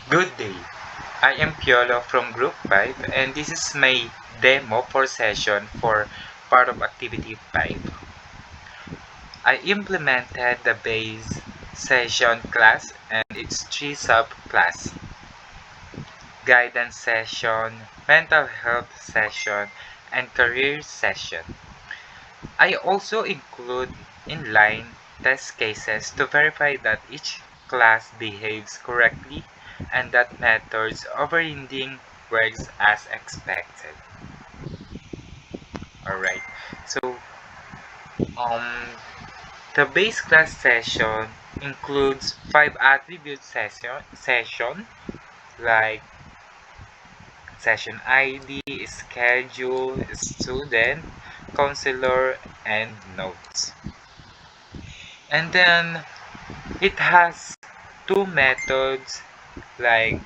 Good day. I am Piolo from Group 5 and this is my demo for session for part of Activity 5. I implemented the base session class and its three subclass: guidance session, mental health session, and career session. I also include inline test cases to verify that each class behaves correctly and that methods overriding works as expected. Alright, so um, the base class session includes 5 attribute session like session ID, schedule, student, counselor, and notes. And then it has two methods like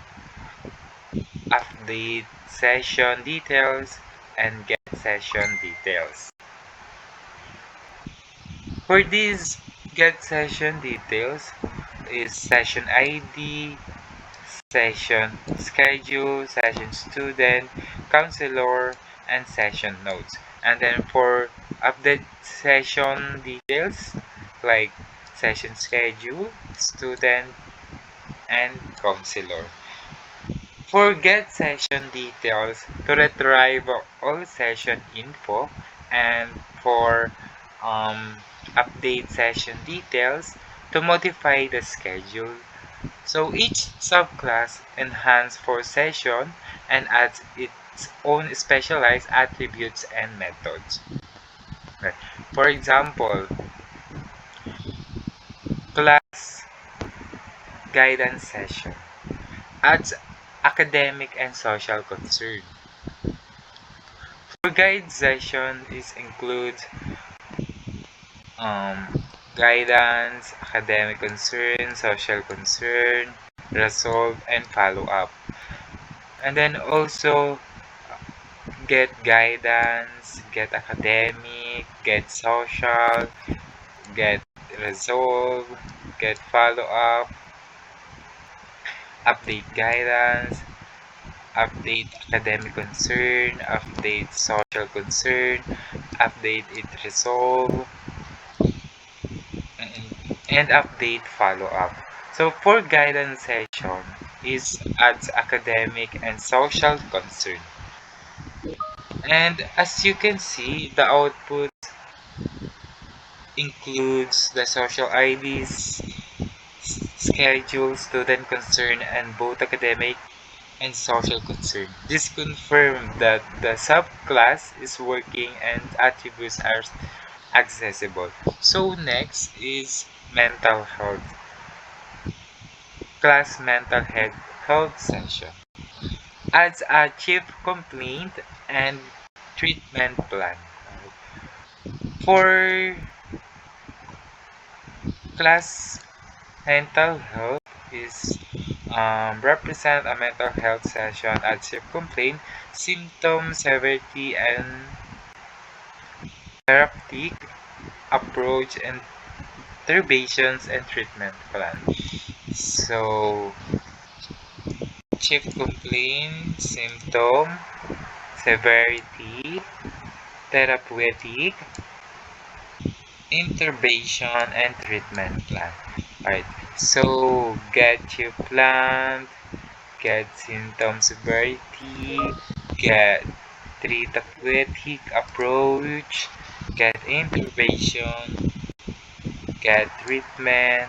update session details and get session details. For these get session details is session ID, session schedule, session student, counselor, and session notes. And then for update session details like session schedule, student, and counselor. For get session details, to retrieve all session info, and for update session details, to modify the schedule. So each subclass enhances for session and adds its own specialized attributes and methods. Okay. For example, class guidance session adds academic and social concern. For guide session is includes um, guidance, academic concern, social concern, resolve, and follow up. And then also get guidance, get academic, get social, get resolve, get follow up, update guidance, update academic concern, update social concern, update it resolve, and update follow up. So for guidance session is adds academic and social concern. And as you can see, the output includes the social IDs, schedule, student concern, and both academic and social concern. This confirms that the subclass is working and attributes are accessible. So next is mental health. Class mental health session. Adds a chief complaint and treatment plan. For class mental health is represent a mental health session at chief complaint, symptom severity and therapeutic approach, and interventions and treatment plan. So chief complaint, symptom, severity, therapeutic, intervention, and treatment plan. Alright, so get your plan, get symptom severity, get therapeutic approach, get intervention, get treatment,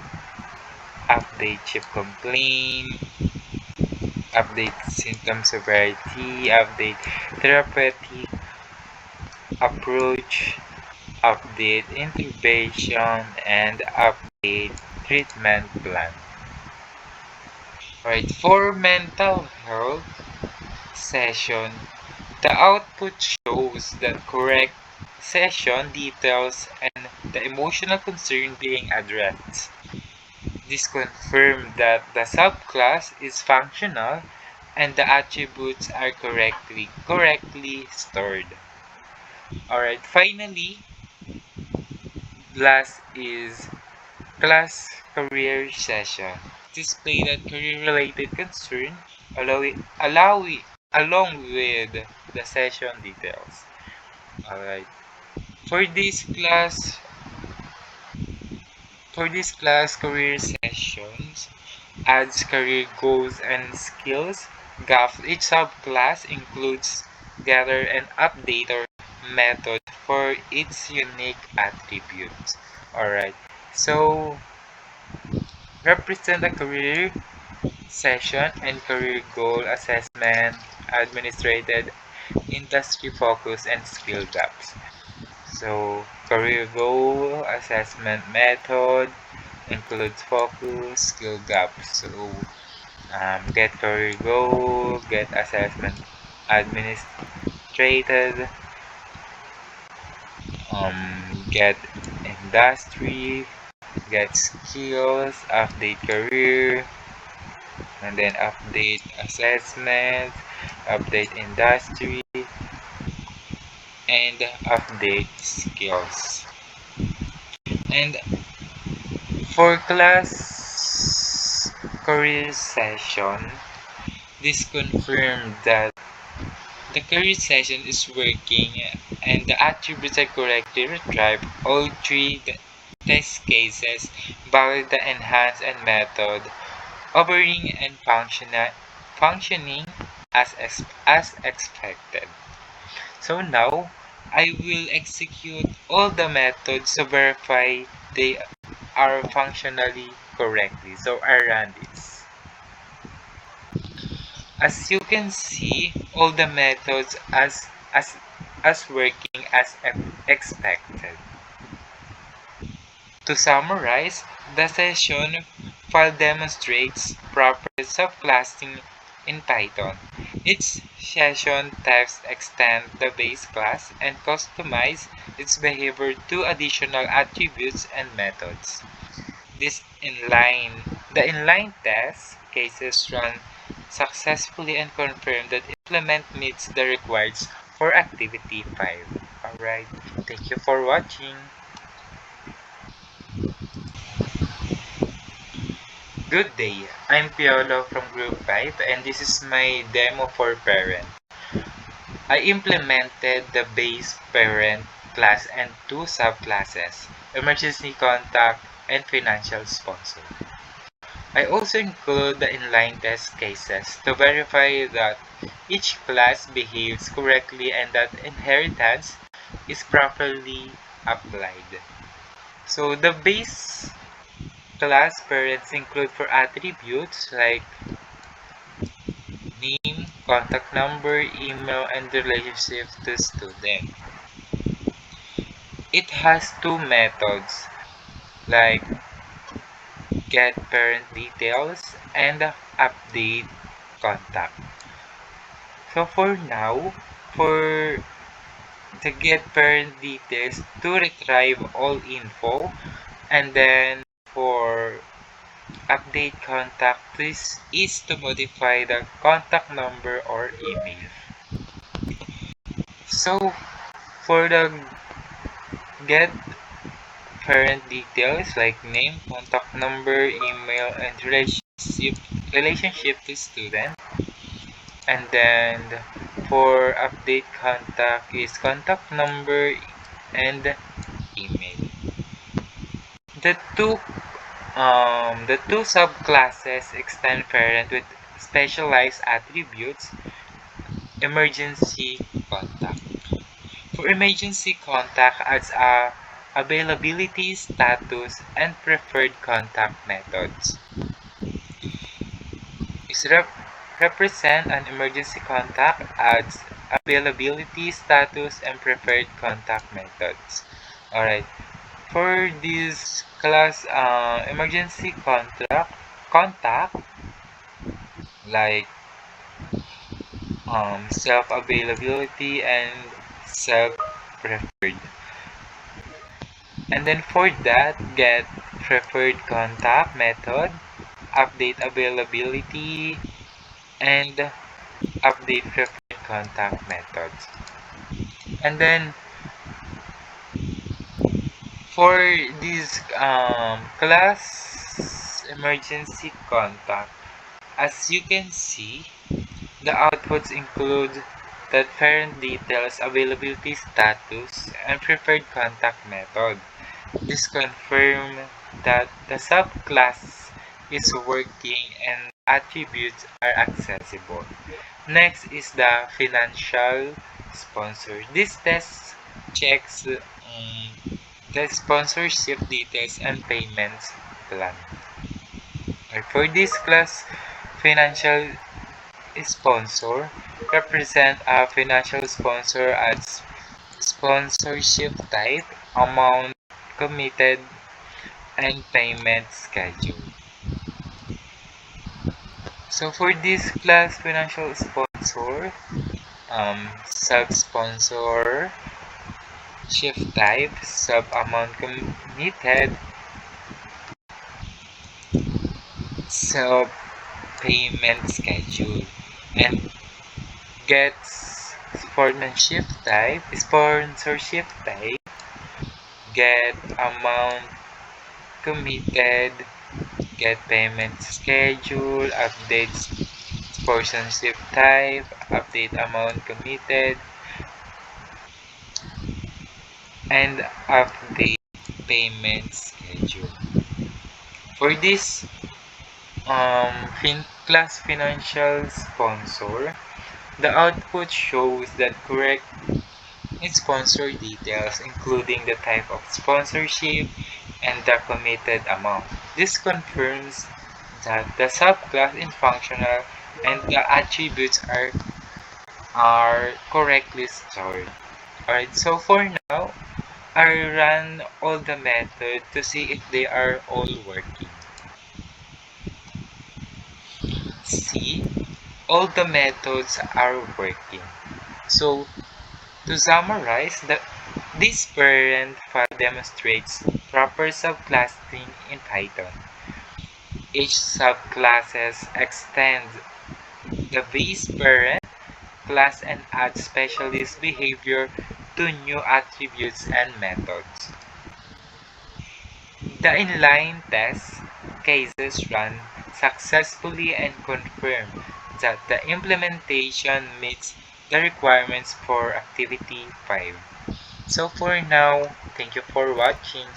update chief complaint, update symptom severity, update therapeutic approach, update intervention, and update treatment plan. Alright, for mental health session, the output shows the correct session details and the emotional concern being addressed. This confirms that the subclass is functional and the attributes are correctly stored. Alright, finally, last is class career session. display that career-related concern along with the session details. Alright. For this class, career sessions adds career goals and skills. Gaps. Each subclass includes gather and updater method for its unique attributes. Alright. So represent a career session and career goal assessment, administrated, industry focus, and skill gaps. So, career goal assessment method includes focus, skill gaps. So, get career goal, get assessment administrated, get industry, get skills, update career, and then update assessment, update industry, and update skills. And for class career session, this confirmed that the career session is working and the attributes are correctly retrieved. All three test cases valid the enhance and method, operating and functioning as expected. So now, I will execute all the methods to verify they are functionally correctly. So I run this. As you can see, all the methods as working as expected. To summarize, the session file demonstrates proper subclassing in Python. Each session types extend the base class and customize its behavior to additional attributes and methods. The inline test cases run successfully and confirm that implement meets the requirements for activity 5. Alright, thank you for watching. Good day, I'm Piolo from Group 5 and this is my demo for parent. I implemented the base parent class and two subclasses, emergency contact and financial sponsor. I also include the inline test cases to verify that each class behaves correctly and that inheritance is properly applied. So the base class parents include for attributes like name, contact number, email, and relationship to student. It has two methods like get parent details and update contact. So for now, for the get parent details to retrieve all info, and then for update contact is to modify the contact number or email. So for the get parent details like name, contact number, email, and relationship to student, and then for update contact is contact number and email. The two subclasses extend parent with specialized attributes. Emergency contact. For emergency contact adds a availability, status, and preferred contact methods. Is represent an emergency contact adds availability, status, and preferred contact methods. Alright. For this class, emergency contact like self-availability and self-preferred. And then for that, get preferred contact method, update availability, and update preferred contact methods. And then for this class emergency contact. As you can see, the outputs include the parent details, availability status, and preferred contact method. This confirms that the subclass is working and attributes are accessible. Next is the financial sponsor. This test checks the sponsorship details and payments plan. For this class, financial sponsor represent a financial sponsor as sponsorship type, amount committed, and payment schedule. So for this class, financial sponsor, sub-sponsor, shift type, sub-amount committed, sub-payment schedule, and gets sponsorship type, get amount committed, get payment schedule, updates sponsorship type, update amount committed, and update payment schedule. For this class financial sponsor, the output shows that correct sponsor details, including the type of sponsorship and the committed amount. This confirms that the subclass is functional and the attributes are correctly stored. Alright, so for now, I ran all the methods to see if they are all working. See, all the methods are working. So, to summarize, this parent file demonstrates proper subclassing in Python. Each subclasses extends the base parent class and adds specialist behavior to new attributes and methods. The inline test cases run successfully and confirm that the implementation meets the requirements for Activity 5. So for now, thank you for watching.